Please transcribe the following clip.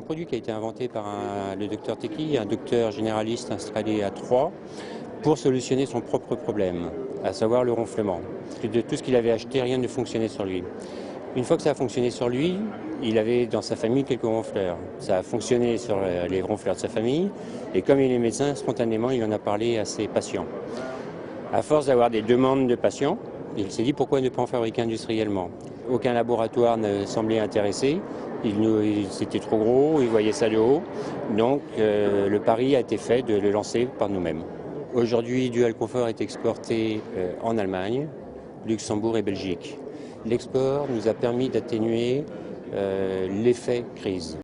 produit qui a été inventé par le docteur Teki, un docteur généraliste installé à Troyes, pour solutionner son propre problème, à savoir le ronflement. De tout ce qu'il avait acheté, rien ne fonctionnait sur lui. Une fois que ça a fonctionné sur lui, il avait dans sa famille quelques ronfleurs. Ça a fonctionné sur les ronfleurs de sa famille, et comme il est médecin, spontanément, il en a parlé à ses patients. À force d'avoir des demandes de patients, il s'est dit pourquoi ne pas en fabriquer industriellement. Aucun laboratoire ne semblait intéressé, c'était trop gros, ils voyaient ça de haut, donc le pari a été fait de le lancer par nous-mêmes. Aujourd'hui, Dual Comfort est exporté en Allemagne, Luxembourg et Belgique. L'export nous a permis d'atténuer l'effet crise.